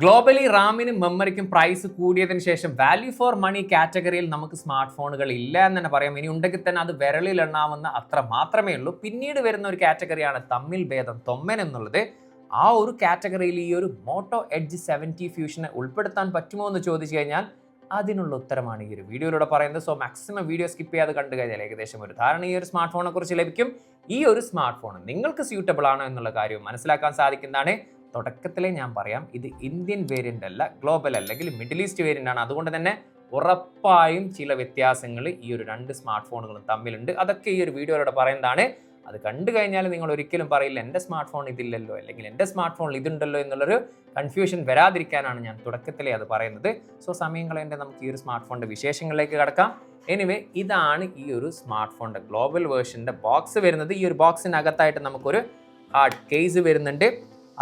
Globally റാമിനും മെമ്മറിക്കും price കൂടിയതിനു ശേഷം value for money കാറ്റഗറിയിൽ നമുക്ക് സ്മാർട്ട് ഫോണുകൾ ഇല്ല എന്ന് തന്നെ പറയാം. ഇനി ഉണ്ടെങ്കിൽ തന്നെ അത് വിരലിൽ എണ്ണാവുന്ന അത്ര മാത്രമേ ഉള്ളൂ. പിന്നീട് വരുന്ന ഒരു കാറ്റഗറിയാണ് തമ്മിൽ ഭേദം തൊമ്മൻ എന്നുള്ളത്. ആ ഒരു കാറ്റഗറിയിൽ ഈ ഒരു മോട്ടോ എഡ്ജ് 70 ഫ്യൂഷനെ ഉൾപ്പെടുത്താൻ പറ്റുമോ എന്ന് ചോദിച്ചു കഴിഞ്ഞാൽ അതിനുള്ള ഉത്തരമാണ് ഈ ഒരു വീഡിയോയിലൂടെ പറയുന്നത്. സോ മാക്സിമം വീഡിയോ സ്കിപ്പ് ചെയ്യാതെ കണ്ടു കഴിഞ്ഞാൽ ഏകദേശം ഒരു ധാരണ ഈ ഒരു സ്മാർട്ട് ഫോണിനെ കുറിച്ച് ലഭിക്കും. ഈ ഒരു സ്മാർട്ട് ഫോൺ നിങ്ങൾക്ക് സ്യൂട്ടബിൾ ആണോ എന്നുള്ള കാര്യവും മനസ്സിലാക്കാൻ സാധിക്കുന്നതാണ്. തുടക്കത്തിലേ ഞാൻ പറയാം, ഇത് ഇന്ത്യൻ വേരിയൻ്റ് അല്ല, ഗ്ലോബൽ അല്ലെങ്കിൽ മിഡിൽ ഈസ്റ്റ് വേരിയൻ്റ് ആണ്. അതുകൊണ്ട് തന്നെ ഉറപ്പായും ചില വ്യത്യാസങ്ങൾ ഈ ഒരു രണ്ട് സ്മാർട്ട് ഫോണുകളും തമ്മിലുണ്ട്. അതൊക്കെ ഈ ഒരു വീഡിയോയിലൂടെ പറയുന്നതാണ്. അത് കണ്ടു കഴിഞ്ഞാൽ നിങ്ങൾ ഒരിക്കലും പറയില്ല എൻ്റെ സ്മാർട്ട് ഫോൺ ഇതില്ലല്ലോ അല്ലെങ്കിൽ എൻ്റെ സ്മാർട്ട് ഫോണിൽ ഇതുണ്ടല്ലോ എന്നുള്ളൊരു കൺഫ്യൂഷൻ വരാതിരിക്കാനാണ് ഞാൻ തുടക്കത്തിലേ അത് പറയുന്നത്. സോ സമയം കളയേണ്ട നമുക്ക് ഈ ഒരു സ്മാർട്ട് ഫോണിൻ്റെ വിശേഷങ്ങളിലേക്ക് കടക്കാം. എനിവേ, ഇതാണ് ഈ ഒരു സ്മാർട്ട് ഫോണിൻ്റെ ഗ്ലോബൽ വേർഷൻ്റെ ബോക്സ് വരുന്നത്. ഈ ഒരു ബോക്സിനകത്തായിട്ട് നമുക്കൊരു ഹാർഡ് കേസ് വരുന്നുണ്ട്.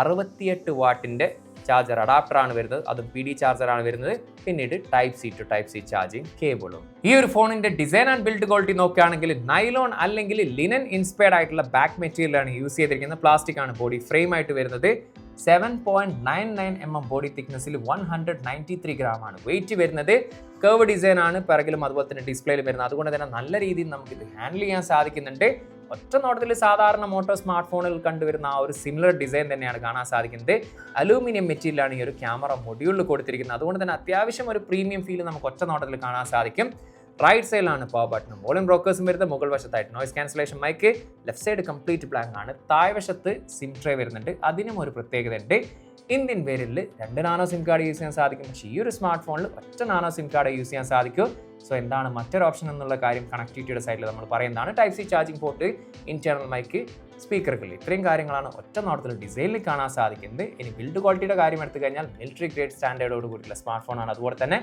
68 വാട്ടിൻ്റെ ചാർജർ അഡാപ്റ്ററാണ് വരുന്നത്, അതും PD ചാർജറാണ് വരുന്നത്. പിന്നീട് type C to type C charging കേബിളും. ഈ ഒരു ഫോണിന്റെ ഡിസൈൻ ആൻഡ് ബിൽഡ് ക്വാളിറ്റി നോക്കുകയാണെങ്കിൽ നൈലോൺ അല്ലെങ്കിൽ ലിനൻ ഇൻസ്പയർഡ് ആയിട്ടുള്ള ബാക്ക് മെറ്റീരിയലാണ് യൂസ് ചെയ്തിരിക്കുന്നത്. പ്ലാസ്റ്റിക് ആണ് ബോഡി ഫ്രെയിം ആയിട്ട് വരുന്നത്. 7.99 mm ബോഡി തിക്നെസ്സിൽ 193 ഗ്രാം ആണ് വെയിറ്റ് വരുന്നത്. കർവ് ഡിസൈൻ ആണ് പിറകിലും അതുപോലെ തന്നെ ഡിസ്പ്ലേയിലും വരുന്നത്. അതുകൊണ്ട് തന്നെ നല്ല രീതിയിൽ നമുക്ക് ഇത് ഹാൻഡിൽ ചെയ്യാൻ സാധിക്കുന്നുണ്ട്. ഒറ്റ നോട്ടത്തിൽ സാധാരണ മോട്ടോ സ്മാർട്ട് ഫോണുകൾ കണ്ടുവരുന്ന ആ ഒരു സിമിലർ ഡിസൈൻ തന്നെയാണ് കാണാൻ സാധിക്കുന്നത്. അലൂമിനിയം മെറ്റീരിയലാണ് ഈ ഒരു ക്യാമറ മൊഡ്യൂളിൽ കൊടുത്തിരിക്കുന്നത്. അതുകൊണ്ട് തന്നെ അത്യാവശ്യം ഒരു പ്രീമിയം ഫീൽ നമുക്ക് ഒറ്റ നോട്ടത്തിൽ കാണാൻ സാധിക്കും. റൈറ്റ് സൈഡിലാണ് പവർ ബട്ടണും വോളിയം ബ്രോക്കേഴ്സും വരുന്നത്. മുകൾ വശത്തായിട്ട് noise cancellation mic, left side complete blank ആണ്. താഴ്വശത്ത് സിം ട്രേ വരുന്നുണ്ട്. അതിനും ഒരു പ്രത്യേകത ഉണ്ട്. ഇന്ത്യൻ വേരിയന്റിൽ 2 നാനോ സിം കാർഡ് യൂസ് ചെയ്യാൻ സാധിക്കും. പക്ഷേ ഈ ഒരു സ്മാർട്ട് ഫോണിൽ ഒറ്റ നാനോ സിം കാർഡ് യൂസ് ചെയ്യാൻ സാധിക്കും. സോ എന്താണ് മറ്റൊരു ഓപ്ഷൻ എന്നുള്ള കാര്യം കണക്ടിവിറ്റിയുടെ സൈഡിൽ നമ്മൾ പറയുന്നതാണ്. Type C charging port, internal mic, സ്പീക്കറുകൾ, ഇത്രയും കാര്യങ്ങളാണ് ഒറ്റ നോട്ടത്തിൽ ഡിസൈനിൽ കാണാൻ സാധിക്കുന്നത്. ഇനി ബിൽഡ് ക്വാളിറ്റിയുടെ കാര്യം എടുത്തു കഴിഞ്ഞാൽ മിലിറ്ററി ഗ്രേഡ് സ്റ്റാൻഡേർഡോട് കൂടിയിട്ടുള്ള സ്മാർട്ട് ഫോണാണ്. അതുപോലെ തന്നെ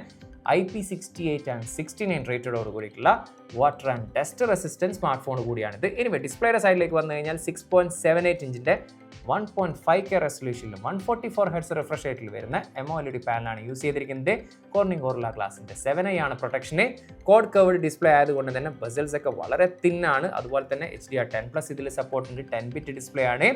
IP68 and 69 റേറ്റഡോട് കൂടിയിട്ടുള്ള water and dust resistance smart phone കൂടിയാണിത്. ഇനി ഡിസ്പ്ലേയുടെ സൈഡിലേക്ക് വന്നു കഴിഞ്ഞാൽ 6.78 ഇഞ്ചിൻ്റെ 1.5K റെസൊല്യൂഷനിലും 144 ഹെർട്സ് റിഫ്രഷ് റേറ്റിൽ വരുന്ന MOLED പാനലാണ് യൂസ് ചെയ്തിരിക്കുന്നത്. കോർണിംഗ് ഗോറില്ല ഗ്ലാസിൻ്റെ 7i ആണ് പ്രൊട്ടക്ഷന്. കോഡ് കർവ്ഡ് ഡിസ്പ്ലേ ആയതുകൊണ്ട് തന്നെ ബസൽസ് ഒക്കെ വളരെ തിന്നാണ്. അതുപോലെ തന്നെ HDR10+ ഇതിൽ സപ്പോർട്ട് ഉണ്ട്. 10-bit ഡിസ്പ്ലേ ആണ്.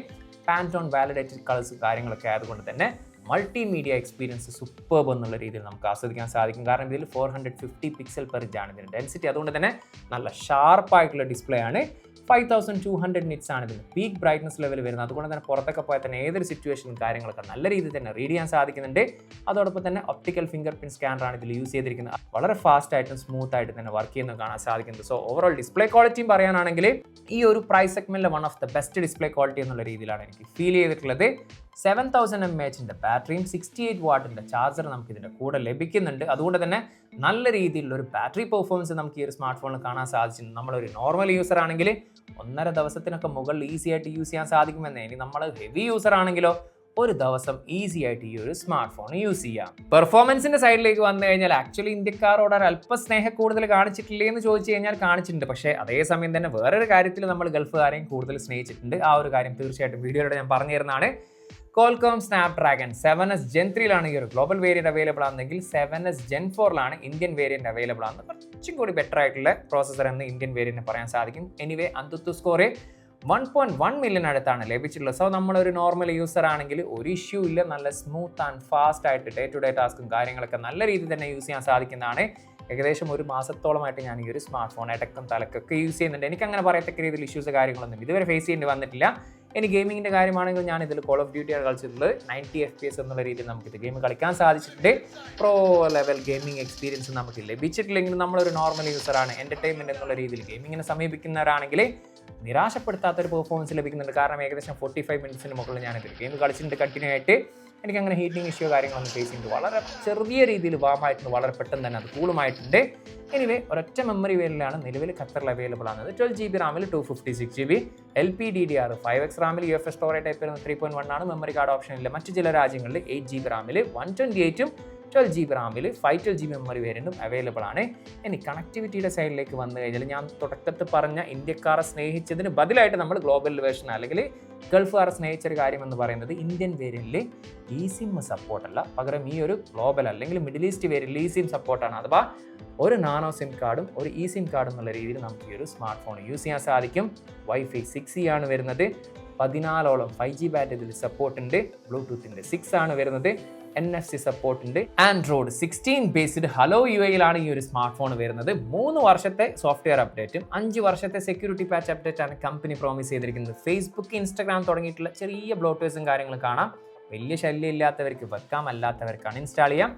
പാൻറ്റോൺ വാലിഡേറ്റഡ് കളേഴ്സ് കാര്യങ്ങളൊക്കെ ആയതുകൊണ്ട് തന്നെ മൾട്ടിമീഡിയ എക്സ്പീരിയൻസ് സൂപ്പർബ് എന്നുള്ള രീതിയിൽ നമുക്ക് ആസ്വദിക്കാൻ സാധിക്കും. കാരണം ഇതിൽ 450 പിക്സൽ പെർ ഇഞ്ച് ആണ് ഇതിൻ്റെ ഡെൻസിറ്റി. അതുകൊണ്ട് തന്നെ നല്ല ഷാർപ്പായിട്ടുള്ള ഡിസ്പ്ലേ ആണ്. 5200 നിറ്റ്സ് ആണ് ഇതിന് പീക്ക് ബ്രൈറ്റ്നസ് ലെവൽ വരുന്നത്. അതുകൊണ്ട് തന്നെ പുറത്തൊക്കെ പോയാൽ തന്നെ ഏതൊരു സിറ്റുവേഷനും കാര്യങ്ങളൊക്കെ നല്ല രീതിയിൽ തന്നെ റീഡ് ചെയ്യാൻ സാധിക്കുന്നുണ്ട്. അതോടൊപ്പം തന്നെ ഒപ്റ്റിക്കൽ ഫിംഗർ പ്രിന്റ് സ്കാനറാണ് ഇതിൽ യൂസ് ചെയ്തിരിക്കുന്നത്. വളരെ ഫാസ്റ്റ് ആയിട്ടും സ്മൂത്ത് ആയിട്ട് തന്നെ വർക്ക് ചെയ്യുന്നത് കാണാൻ സാധിക്കുന്നത്. സോ ഓവറോൾ ഡിസ്പ്ലേ ക്വാളിറ്റിയും പറയാനാണെങ്കിൽ ഈ ഒരു പ്രൈസ് സെഗ്മെന്റിലെ one of the best display quality എന്നുള്ള രീതിയിലാണ് എനിക്ക് ഫീൽ ചെയ്തിട്ടുള്ളത്. 7000 mAh ബാറ്ററിയും 68 വാട്ടിൻ്റെ ചാർജർ നമുക്ക് ഇതിൻ്റെ കൂടെ ലഭിക്കുന്നുണ്ട്. അതുകൊണ്ട് തന്നെ നല്ല രീതിയിലുള്ള ഒരു ബാറ്ററി പെർഫോമൻസ് നമുക്ക് ഈ ഒരു സ്മാർട്ട് ഫോണിൽ കാണാൻ സാധിച്ചിട്ടുണ്ട്. നമ്മളൊരു നോർമൽ യൂസർ ആണെങ്കിൽ 1.5 ദിവസത്തിനൊക്കെ മുകളിൽ ഈസി ആയിട്ട് യൂസ് ചെയ്യാൻ സാധിക്കുമെന്ന്. ഇനി നമ്മൾ ഹെവി യൂസർ ആണെങ്കിലോ ഒരു ദിവസം ഈസി ആയിട്ട് ഈ ഒരു സ്മാർട്ട് ഫോൺ യൂസ് ചെയ്യാം. പെർഫോമൻസിന്റെ സൈഡിലേക്ക് വന്നു കഴിഞ്ഞാൽ ആക്ച്വലി ഇന്ത്യക്കാരോട് ഒരു അല്പ സ്നേഹം കൂടുതൽ കാണിച്ചിട്ടില്ലേ എന്ന് ചോദിച്ചു കഴിഞ്ഞാൽ കാണിച്ചിട്ടുണ്ട്. പക്ഷേ അതേസമയം തന്നെ വേറൊരു കാര്യത്തിൽ നമ്മൾ ഗൾഫുകാരെയും കൂടുതൽ സ്നേഹിച്ചിട്ടുണ്ട്. ആ ഒരു കാര്യം തീർച്ചയായിട്ടും വീഡിയോയിലൂടെ ഞാൻ പറഞ്ഞു തരുന്നതാണ്. Qualcomm Snapdragon 7s Gen 3 ഈ ഒരു ഗ്ലോബൽ വേരിയന്റ് അവൈലബിൾ ആണെങ്കിൽ 7s Gen 4 Indian variant available ആണ്. കുറച്ചും കൂടി ബെറ്റർ ആയിട്ടുള്ള പ്രോസസ്സർ എന്ന് ഇന്ത്യൻ വേരിയന്റ് പറയാൻ സാധിക്കും. എനിവേ അന്തുത്തു സ്കോർ 1.1 മില്യൺ അടുത്താണ് ലഭിച്ചിട്ടുള്ളത്. സോ നമ്മളൊരു നോർമൽ യൂസർ ആണെങ്കിൽ ഒരു ഇഷ്യൂ ഇല്ല. നല്ല സ്മൂത്ത് ആൻഡ് ഫാസ്റ്റ് ആയിട്ട് ഡേ ടു ഡേ ടാസ്കും കാര്യങ്ങളൊക്കെ നല്ല രീതിയിൽ തന്നെ യൂസ് ചെയ്യാൻ സാധിക്കുന്നതാണ്. ഏകദേശം ഒരു മാസത്തോളമായിട്ട് ഞാൻ ഈ ഒരു സ്മാർട്ട് ഫോൺ ഇടക്കും തലക്കൊക്കെ യൂസ് ചെയ്യുന്നുണ്ട്. എനിക്ക് അങ്ങനെ പറയത്തക്ക രീതിയിൽ ഇഷ്യൂസ് കാര്യങ്ങളൊന്നും ഇതുവരെ ഫേസ് ചെയ്യേണ്ടി വന്നിട്ടില്ല. ഇനി ഗെയിമിങ്ങിൻ്റെ കാര്യമാണെങ്കിൽ ഞാൻ ഇതിൽ കോൾ ഓഫ് ഡ്യൂട്ടിയാണ് കളിച്ചിട്ടുള്ളത്. 90 FPS എന്നുള്ള രീതിയിൽ നമുക്കിത് ഗെയിം കളിക്കാൻ സാധിച്ചിട്ടുണ്ട്. പ്രോ ലെവൽ ഗെയിമിംഗ് എക്സ്പീരിയൻസ് നമുക്ക് ലഭിച്ചിട്ടില്ലെങ്കിൽ നമ്മളൊരു നോർമൽ യൂസറാണ്, എൻ്റർടൈൻമെൻറ്റ് എന്നുള്ള രീതിയിൽ ഗെയിമിങ്ങിനെ സമീപിക്കുന്നവരാണെങ്കിൽ നിരാശപ്പെടുത്താത്തൊരു പെർഫോമൻസ് ലഭിക്കുന്നുണ്ട്. കാരണം ഏകദേശം 45 മിനിറ്റ്സിന് മുകളിൽ ഞാനിതിൽ ഗെയിം കളിച്ചിട്ടുണ്ട് കണ്ടിന്യൂ ആയിട്ട്. എനിക്കങ്ങനെ ഹീറ്റിംഗ് ഇഷ്യൂ കാര്യങ്ങളൊന്നും ഫേസ് ചെയ്യുന്നത് വളരെ ചെറിയ രീതിയിൽ വാമായിട്ടുണ്ട്. വളരെ പെട്ടെന്ന് തന്നെ അത് കൂളുമായിട്ടുണ്ട്. എനിവേ ഒരൊറ്റ മെമ്മറി വേരിയന്റാണ് നിലവിൽ ഖത്തറിൽ അവൈലബിൾ ആണത്. 12GB റാമിൽ 256GB, LPDDR 5X റാമിൽ UFS സ്റ്റോറേജ് ടൈപ്പ് 3.1 ആണ്. മെമ്മറി കാർഡ് ഓപ്ഷനില്ല. മറ്റ് ചില രാജ്യങ്ങളിൽ 8GB റാമിൽ 128ഉം 12GB റാമിൽ 512GB memory വേരിയന്റും available ആണ്. ഇനി കണക്ടിവിറ്റിയുടെ സൈഡിലേക്ക് വന്നു കഴിഞ്ഞാൽ ഞാൻ തുടക്കത്തിൽ പറഞ്ഞ ഇന്ത്യക്കാരെ സ്നേഹിച്ചതിന് ബദലായിട്ട് നമ്മൾ ഗ്ലോബൽ വേർഷൻ അല്ലെങ്കിൽ ഗൾഫുകാരെ സ്നേഹിച്ചൊരു കാര്യം എന്ന് പറയുന്നത് ഇന്ത്യൻ വേരിയന്റിൽ eSIM സപ്പോർട്ടല്ല, പകരം ഈ ഒരു ഗ്ലോബൽ അല്ലെങ്കിൽ മിഡിൽ ഈസ്റ്റ് വേരിയന്റിൽ eSIM സപ്പോർട്ടാണ്. അഥവാ ഒരു നാനോ സിം കാർഡും ഒരു eSIM കാർഡും എന്നുള്ള രീതിയിൽ നമുക്ക് ഈ ഒരു സ്മാർട്ട് ഫോൺ യൂസ് ചെയ്യാൻ സാധിക്കും. Wi-Fi 6E ആണ് വരുന്നത്. 14ഓളം 5G ബാറ്ററി ഇതിൽ സപ്പോർട്ട് ഉണ്ട്. ബ്ലൂടൂത്തിൻ്റെ 6 ആണ് വരുന്നത്. NFC സപ്പോർട്ട് ഉണ്ട്. ആൻഡ്രോയിഡ് 16 ബേസ്ഡ് ഹലോ UIയിലാണ് ഈ ഒരു സ്മാർട്ട് ഫോൺ വരുന്നത്. 3 വർഷത്തെ സോഫ്റ്റ്വെയർ അപ്ഡേറ്റും 5 വർഷത്തെ സെക്യൂരിറ്റി പാച്ച് അപ്ഡേറ്റ് ആണ് കമ്പനി പ്രോമിസ് ചെയ്തിരിക്കുന്നത്. ഫേസ്ബുക്ക്, ഇൻസ്റ്റാഗ്രാം തുടങ്ങിയിട്ടുള്ള ചെറിയ ബ്ലോട്ട്വേഴ്സും കാര്യങ്ങളും കാണാം. വലിയ ശല്യം ഇല്ലാത്തവർക്ക് വെക്കാം, അല്ലാത്തവർക്കാണ് ഇൻസ്റ്റാൾ ചെയ്യാം.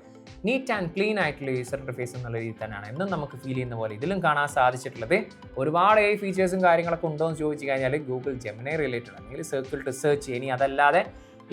നീറ്റ് ആൻഡ് ക്ലീൻ ആയിട്ടുള്ള യൂസർ ഇന്റർഫേസ് എന്നുള്ള രീതി തന്നെയാണ് എന്നും നമുക്ക് ഫീൽ ചെയ്യുന്ന പോലെ ഇതിലും കാണാൻ സാധിച്ചിട്ടുള്ളത്. ഒരുപാട് ഫീച്ചേഴ്സും കാര്യങ്ങളൊക്കെ ഉണ്ടോ എന്ന് ചോദിച്ചു കഴിഞ്ഞാൽ ഗൂഗിൾ ജെമിനി റിലേറ്റഡ് അല്ലെങ്കിൽ സർക്കിൾ ടു സെർച്ച്, ഇനി അതല്ലാതെ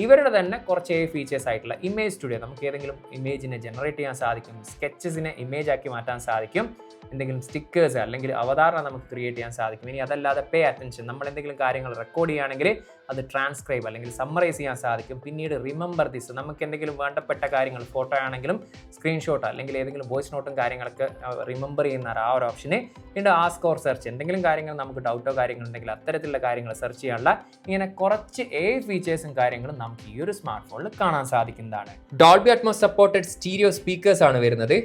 ഇവരുടെ തന്നെ കുറച്ച് ഫീച്ചേഴ്സ് ആയിട്ടുള്ള ഇമേജ് സ്റ്റുഡിയോ, നമുക്ക് ഏതെങ്കിലും ഇമേജിനെ ജനറേറ്റ് ചെയ്യാൻ സാധിക്കും, സ്കെച്ചസിനെ ഇമേജ് ആക്കി മാറ്റാൻ സാധിക്കും, എന്തെങ്കിലും സ്റ്റിക്കേഴ്സ് അല്ലെങ്കിൽ അവതാരണ നമുക്ക് ക്രിയേറ്റ് ചെയ്യാൻ സാധിക്കും. ഇനി അതല്ലാതെ പേ അറ്റൻഷൻ, നമ്മൾ എന്തെങ്കിലും കാര്യങ്ങൾ റെക്കോർഡ് ചെയ്യുകയാണെങ്കിൽ അത് ട്രാൻസ്ക്രൈബ് അല്ലെങ്കിൽ സമ്മറൈസ് ചെയ്യാൻ സാധിക്കും. പിന്നീട് റിമെമ്പർ ദിസ്, നമുക്ക് എന്തെങ്കിലും വേണ്ടപ്പെട്ട കാര്യങ്ങൾ ഫോട്ടോ ആണെങ്കിലും സ്ക്രീൻഷോട്ട് അല്ലെങ്കിൽ ഏതെങ്കിലും വോയിസ് നോട്ടും കാര്യങ്ങളൊക്കെ റിമെമ്പർ ചെയ്യുന്ന ആ ഒരു ഓപ്ഷന്. പിന്നെ ആസ്ക് ഓർ സെർച്ച്, എന്തെങ്കിലും കാര്യങ്ങൾ നമുക്ക് ഡൗട്ടോ കാര്യങ്ങളുണ്ടെങ്കിൽ അത്തരത്തിലുള്ള കാര്യങ്ങൾ സെർച്ച് ചെയ്യാനുള്ള ഇങ്ങനെ കുറച്ച് ഫീച്ചേഴ്സും കാര്യങ്ങളും നമുക്ക് ഈ ഒരു സ്മാർട്ട് ഫോണിൽ കാണാൻ സാധിക്കുന്നതാണ്. Dolby Atmos supported stereo speakers ആണ് വരുന്നത്.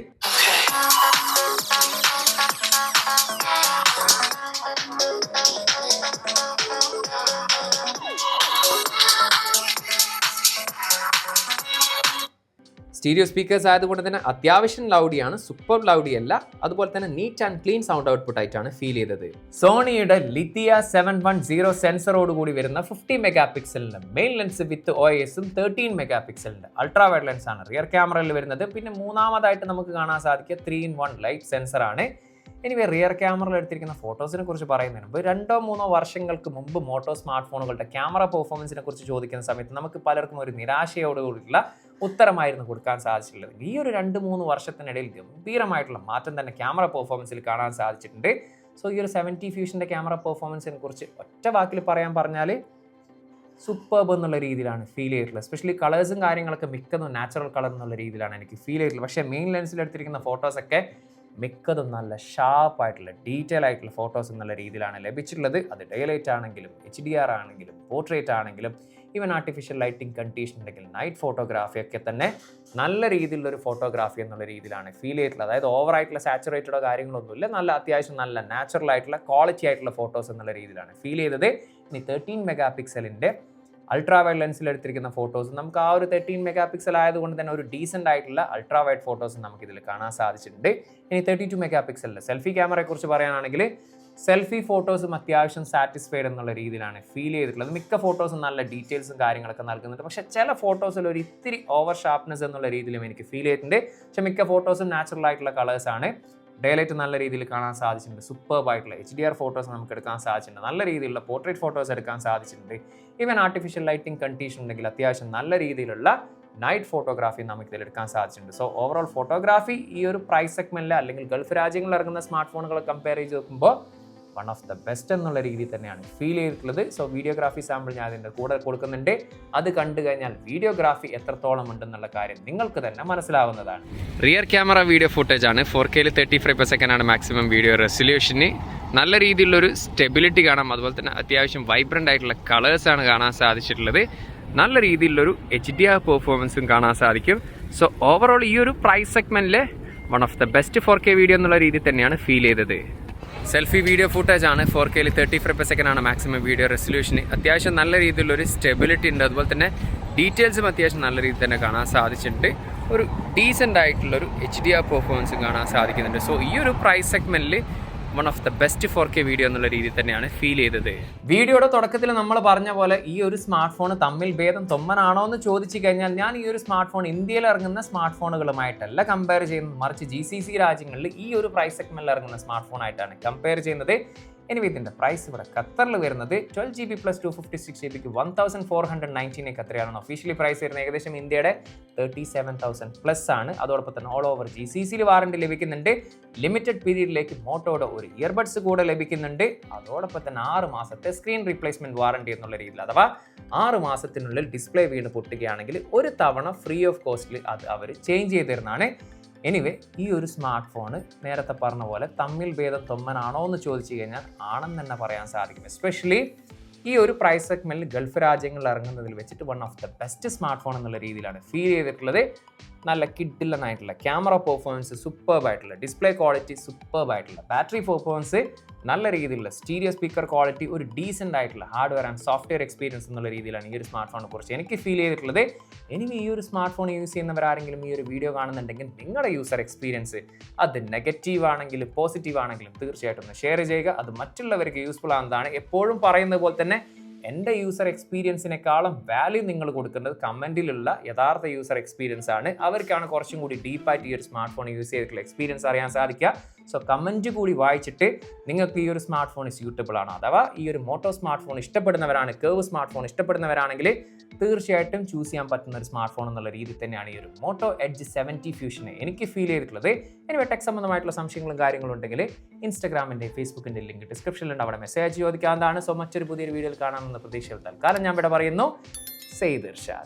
സ്റ്റീരിയോ സ്പീക്കേഴ്സ് ആയതുകൊണ്ട് തന്നെ അത്യാവശ്യം ലൗഡിയാണ്, സൂപ്പർ ലൗഡി അല്ല. അതുപോലെ തന്നെ neat and clean sound output ആയിട്ടാണ് ഫീൽ ചെയ്തത്. സോണിയുടെ ലിത്തിയ 710 സെൻസറോട് കൂടി വരുന്ന 50 മെഗാ പിക്സലിന്റെ മെയിൻ ലെൻസ് വിത്ത് OIS-ഉം 13 മെഗാ പിക്സലിന്റെ അൾട്രാ വൈഡ് ലെൻസ് ആണ് റിയർ ക്യാമറയിൽ വരുന്നത്. പിന്നെ മൂന്നാമതായിട്ട് നമുക്ക് കാണാൻ സാധിക്കുക 3-in-1 ലൈറ്റ് സെൻസർ ആണ്. എനിവേ റിയർ ക്യാമറയിൽ എടുത്തിരിക്കുന്ന ഫോട്ടോസിനെ കുറിച്ച് പറയുന്നതിന് മുമ്പ് 2-3 വർഷങ്ങൾക്ക് മുമ്പ് മോട്ടോ സ്മാർട്ട് ഫോണുകളുടെ ക്യാമറ പെർഫോമൻസിനെ കുറിച്ച് ചോദിക്കുന്ന സമയത്ത് നമുക്ക് പലർക്കും ഒരു നിരാശയോടുകൂടിയുള്ള ഉത്തരമായിരുന്നു കൊടുക്കാൻ സാധിച്ചിട്ടുള്ളത്. ഈ ഒരു 2-3 വർഷത്തിനിടയിൽ ഗംഭീരമായിട്ടുള്ള മാറ്റം തന്നെ ക്യാമറ പെർഫോമൻസിൽ കാണാൻ സാധിച്ചിട്ടുണ്ട്. സോ ഈ ഒരു 70 ഫ്യൂഷൻ്റെ ക്യാമറ പെർഫോമൻസിനെ കുറിച്ച് ഒറ്റ വാക്കിൽ പറഞ്ഞാൽ സൂപ്പർബ് എന്നുള്ള രീതിയിലാണ് ഫീൽ ചെയ്തിട്ടുള്ളത്. എസ്പെഷ്യലി കളേഴ്സും കാര്യങ്ങളൊക്കെ മിക്കതും നാച്ചുറൽ കളർ എന്നുള്ള രീതിയിലാണ് എനിക്ക് ഫീൽ ചെയ്തിട്ടുള്ളത്. പക്ഷേ മെയിൻ ലെൻസിൽ എടുത്തിരിക്കുന്ന ഫോട്ടോസൊക്കെ മിക്കതും നല്ല ഷാർപ്പായിട്ടുള്ള ഡീറ്റെയിൽ ആയിട്ടുള്ള ഫോട്ടോസ് എന്നുള്ള രീതിയിലാണ് ലഭിച്ചിട്ടുള്ളത്. അത് ഡേലൈറ്റ് ആണെങ്കിലും HDR ആണെങ്കിലും പോർട്രേറ്റ് ആണെങ്കിലും ഈവൻ ആർട്ടിഫിഷ്യൽ ലൈറ്റിംഗ് കണ്ടീഷൻ ഉണ്ടെങ്കിൽ നൈറ്റ് ഫോട്ടോഗ്രാഫി ഒക്കെ തന്നെ നല്ല രീതിയിലുള്ളൊരു ഫോട്ടോഗ്രാഫി എന്നുള്ള രീതിയിലാണ് ഫീൽ ചെയ്തിട്ടുള്ളത്. അതായത് ഓവറായിട്ടുള്ള സാച്ചുറേറ്റഡോ കാര്യങ്ങളൊന്നുമില്ല, നല്ല അത്യാവശ്യം നല്ല നാച്ചുറൽ ആയിട്ടുള്ള ക്വാളിറ്റി ആയിട്ടുള്ള ഫോട്ടോസ് എന്നുള്ള രീതിയിലാണ് ഫീൽ ചെയ്തത്. ഇനി 13 മെഗാ പിക്സലിൻ്റെ അൾട്രാ വൈഡ് ലെൻസിൽ എടുത്തിരിക്കുന്ന ഫോട്ടോസ് നമുക്ക് ആ ഒരു 13 മെഗാ പിക്സൽ ആയതുകൊണ്ട് തന്നെ ഒരു ഡീസൻ്റ് ആയിട്ടുള്ള അൾട്രാ വൈഡ് ഫോട്ടോസ് നമുക്ക് ഇതിൽ കാണാൻ സാധിച്ചിട്ടുണ്ട്. ഇനി 32 മെഗാ പിക്സലിൻ്റെ സെൽഫി ക്യാമറയെ കുറിച്ച് പറയുകയാണെങ്കിൽ സെൽഫി ഫോട്ടോസും അത്യാവശ്യം സാറ്റിസ്ഫൈഡ് എന്നുള്ള രീതിയിലാണ് ഫീൽ ചെയ്തിട്ടുള്ളത്. മിക്ക ഫോട്ടോസും നല്ല ഡീറ്റെയിൽസും കാര്യങ്ങളൊക്കെ നൽകുന്നുണ്ട്. പക്ഷേ ചില ഫോട്ടോസിൽ ഒരു ഇത്തിരി ഓവർ ഷാർപ്നെസ് എന്നുള്ള രീതിയിലും എനിക്ക് ഫീൽ ചെയ്തിട്ടുണ്ട്. പക്ഷേ മിക്ക ഫോട്ടോസും നാച്ചുറൽ ആയിട്ടുള്ള കളേഴ്സാണ്. ഡേലൈറ്റ് നല്ല രീതിയിൽ കാണാൻ സാധിച്ചിട്ടുണ്ട്. സൂപ്പർബായിട്ടുള്ള HDR ഫോട്ടോസ് നമുക്ക് എടുക്കാൻ സാധിച്ചിട്ടുണ്ട്. നല്ല രീതിയിലുള്ള പോർട്രേറ്റ് ഫോട്ടോസ് എടുക്കാൻ സാധിച്ചിട്ടുണ്ട്. ഈവൻ ആർട്ടിഫിഷ്യൽ ലൈറ്റിംഗ് കണ്ടീഷൻ ഉണ്ടെങ്കിൽ അത്യാവശ്യം നല്ല രീതിയിലുള്ള നൈറ്റ് ഫോട്ടോഗ്രാഫി നമുക്ക് ഇതിൽ എടുക്കാൻ സാധിച്ചിട്ടുണ്ട്. സോ ഓവറോൾ ഫോട്ടോഗ്രാഫി ഈ ഒരു പ്രൈസ് സെഗ്മെന്റിൽ അല്ലെങ്കിൽ ഗൾഫ് രാജ്യങ്ങളിൽ ഇറങ്ങുന്ന സ്മാർട്ട് ഫോണുകളെ കമ്പയർ ചെയ്ത് നോക്കുമ്പോൾ വൺ ഓഫ് ദ ബെസ്റ്റ് എന്നുള്ള രീതിയിൽ തന്നെയാണ് ഫീൽ ചെയ്തിട്ടുള്ളത്. സോ വീഡിയോഗ്രാഫി സാമ്പിൾ ഞാൻ അതിൻ്റെ കൂടെ കൊടുക്കുന്നുണ്ട്. അത് കണ്ടു കഴിഞ്ഞാൽ വീഡിയോഗ്രാഫി എത്രത്തോളം ഉണ്ടെന്നുള്ള കാര്യം നിങ്ങൾക്ക് തന്നെ മനസ്സിലാവുന്നതാണ്. റിയർ ക്യാമറ വീഡിയോ ഫുട്ടേജ് ആണ്. 4K 30 ഫ്രെയിം പെർ സെക്കൻഡ് ആണ് മാക്സിമം വീഡിയോ റെസൊല്യൂഷന്. നല്ല രീതിയിലുള്ളൊരു സ്റ്റെബിലിറ്റി കാണാം. അതുപോലെ തന്നെ അത്യാവശ്യം വൈബ്രൻ്റ് ആയിട്ടുള്ള കളേഴ്സാണ് കാണാൻ സാധിച്ചിട്ടുള്ളത്. നല്ല രീതിയിലുള്ളൊരു HDR പെർഫോമൻസും കാണാൻ സാധിക്കും. സോ ഓവറോൾ ഈ ഒരു പ്രൈസ് സെഗ്മെന്റിൽ one of the best 4K video എന്നുള്ള രീതിയിൽ തന്നെയാണ് ഫീൽ ചെയ്തത്. സെൽഫി വീഡിയോ ഫുട്ടേജ് ആണ്. 4K 30 ഫ്രെയിം പെർ സെക്കൻഡ് ആണ് മാക്സിമം വീഡിയോ റെസൊല്യൂഷന്. അത്യാവശ്യം നല്ല രീതിയിലുള്ളൊരു സ്റ്റെബിലിറ്റി ഉണ്ട്. അതുപോലെ തന്നെ ഡീറ്റെയിൽസും അത്യാവശ്യം നല്ല രീതിയിൽ തന്നെ കാണാൻ സാധിച്ചിട്ടുണ്ട്. ഒരു ഡീസൻ്റ് ആയിട്ടുള്ളൊരു HDR പെർഫോമൻസും കാണാൻ സാധിക്കുന്നുണ്ട്. സോ ഈ ഒരു പ്രൈസ് സെഗ്മെന്റിൽ one of the best 4K video എന്നുള്ള രീതിയിൽ തന്നെയാണ് ഫീൽ ചെയ്തത്. വീഡിയോയുടെ തുടക്കത്തിൽ നമ്മൾ പറഞ്ഞ പോലെ ഈ ഒരു സ്മാർട്ട് ഫോൺ തമ്മിൽ ഭേദം തൊമ്മനാണോ എന്ന് ചോദിച്ചു കഴിഞ്ഞാൽ ഞാൻ ഈ ഒരു സ്മാർട്ട് ഫോൺ ഇന്ത്യയിൽ ഇറങ്ങുന്ന സ്മാർട്ട് ഫോണുകളുമായിട്ടല്ല കമ്പയർ ചെയ്യുന്നത്, മറിച്ച് GCC രാജ്യങ്ങളിൽ ഈ ഒരു പ്രൈസ് സെഗ്മെന്റിൽ ഇറങ്ങുന്ന സ്മാർട്ട് ഫോൺ ആയിട്ടാണ് കമ്പയർ ചെയ്യുന്നത്. എനിവേ ഇതിൻ്റെ പ്രൈസ് ഇവിടെ ഖത്തറിൽ വരുന്നത് 12GB + 256GB 1499 ഖത്തറിയാണ് ഒഫീഷ്യലി പ്രൈസ് വരുന്നത്. ഏകദേശം ഇന്ത്യയുടെ 37,000+ ആണ്. അതോടൊപ്പം തന്നെ ഓൾ ഓവർ GCCയിൽ വാറണ്ടി ലഭിക്കുന്നുണ്ട്. ലിമിറ്റഡ് പീരീഡിലേക്ക് മോട്ടോയുടെ ഒരു ഇയർബഡ്സ് കൂടെ ലഭിക്കുന്നുണ്ട്. അതോടൊപ്പം തന്നെ 6 മാസത്തെ സ്ക്രീൻ റീപ്ലേസ്മെന്റ് വാറണ്ടി എന്നുള്ള രീതിയിൽ, അഥവാ 6 മാസത്തിനുള്ളിൽ ഡിസ്പ്ലേ വീണ് പൊട്ടുകയാണെങ്കിൽ ഒരു തവണ ഫ്രീ ഓഫ് കോസ്റ്റിൽ അത് അവർ ചേഞ്ച് ചെയ്ത് തരുന്നതാണ്. എനിവേ ഈ ഒരു സ്മാർട്ട് ഫോണ് നേരത്തെ പറഞ്ഞ പോലെ തമ്മിൽ ഭേദം തൊമ്മനാണോ എന്ന് ചോദിച്ചു കഴിഞ്ഞാൽ ആണെന്ന് തന്നെ പറയാൻ സാധിക്കും. എസ്പെഷ്യലി ഈ ഒരു പ്രൈസ് സെഗ്മെന്റിൽ ഗൾഫ് രാജ്യങ്ങളിൽ ഇറങ്ങുന്നതിൽ വെച്ചിട്ട് one of the best smart phone എന്നുള്ള രീതിയിലാണ് ഫീൽ ചെയ്തിട്ടുള്ളത്. നല്ല കിഡിലനായിട്ടുള്ള ക്യാമറ പെർഫോമൻസ് സൂപ്പർബായിട്ടുള്ള, ഡിസ്പ്ലേ ക്വാളിറ്റി സൂപ്പർബായിട്ടുള്ള, ബാറ്ററി പെർഫോമൻസ് നല്ല രീതിയിലുള്ള, സ്റ്റീരിയോ സ്പീക്കർ ക്വാളിറ്റി, ഒരു ഡീസൻ്റ് ആയിട്ടുള്ള ഹാർഡ്വെയർ ആൻഡ് സോഫ്റ്റ്വെയർ എക്സ്പീരിയൻസ് എന്നുള്ള രീതിയിലാണ് ഈ ഒരു സ്മാർട്ട് ഫോണിനെ കുറിച്ച് എനിക്ക് ഫീൽ ചെയ്തിട്ടുള്ളത്. ഇനി ഈ ഒരു സ്മാർട്ട് ഫോൺ യൂസ് ചെയ്യുന്നവരാരെങ്കിലും ഈ ഒരു വീഡിയോ കാണുന്നുണ്ടെങ്കിൽ നിങ്ങളുടെ യൂസർ എക്സ്പീരിയൻസ് അത് നെഗറ്റീവ് ആണെങ്കിലും പോസിറ്റീവ് ആണെങ്കിലും തീർച്ചയായിട്ടും ഒന്ന് ഷെയർ ചെയ്യുക. അത് മറ്റുള്ളവർക്ക് യൂസ്ഫുൾ ആണെന്നാണ് എപ്പോഴും പറയുന്നത് പോലെ തന്നെ എൻ്റെ യൂസർ എക്സ്പീരിയൻസിനേക്കാളും വാല്യൂ നിങ്ങൾ കൊടുക്കുന്നത് കമൻറ്റിലുള്ള യഥാർത്ഥ യൂസർ എക്സ്പീരിയൻസ് ആണ്. അവർക്കാണ് കുറച്ചും കൂടി ഡീപ്പായിട്ട് ഈ ഒരു സ്മാർട്ട് ഫോൺ യൂസ് ചെയ്തിട്ടുള്ള എക്സ്പീരിയൻസ് അറിയാൻ സാധിക്കുക. സോ കമൻറ്റ് കൂടി വായിച്ചിട്ട് നിങ്ങൾക്ക് ഈ ഒരു സ്മാർട്ട് ഫോൺ സ്യൂട്ടബിൾ ആണ്, അഥവാ ഈ ഒരു മോട്ടോ സ്മാർട്ട് ഫോൺ ഇഷ്ടപ്പെടുന്നവരാണ്, കേവ് സ്മാർട്ട് ഫോൺ ഇഷ്ടപ്പെടുന്നവരാണെങ്കിൽ തീർച്ചയായിട്ടും ചൂസ് ചെയ്യാൻ പറ്റുന്ന ഒരു സ്മാർട്ട് ഫോൺ എന്നുള്ള രീതിയിൽ തന്നെയാണ് ഈ ഒരു മോട്ടോ എഡ്ജ് 70 ഫ്യൂഷനെ എനിക്ക് ഫീൽ ചെയ്തിട്ടുള്ളത്. ഇനി ടെക് സംബന്ധമായിട്ടുള്ള സംശയങ്ങളും കാര്യങ്ങളും ഉണ്ടെങ്കിൽ ഇൻസ്റ്റാഗ്രാമിൻ്റെ ഫേസ്ബുക്കിൻ്റെ ലിങ്ക് ഡിസ്ക്രിപ്ഷനിലുണ്ട്, അവിടെ മെസ്സേജ് ചോദിക്കാവുന്നതാണ്. സോ മറ്റൊരു പുതിയൊരു വീഡിയോയിൽ കാണാമെന്ന പ്രതീക്ഷയിൽ തൽക്കാലം ഞാൻ ഇവിടെ പറയുന്നു. സെയ്ദ് ഇർഷാദ്.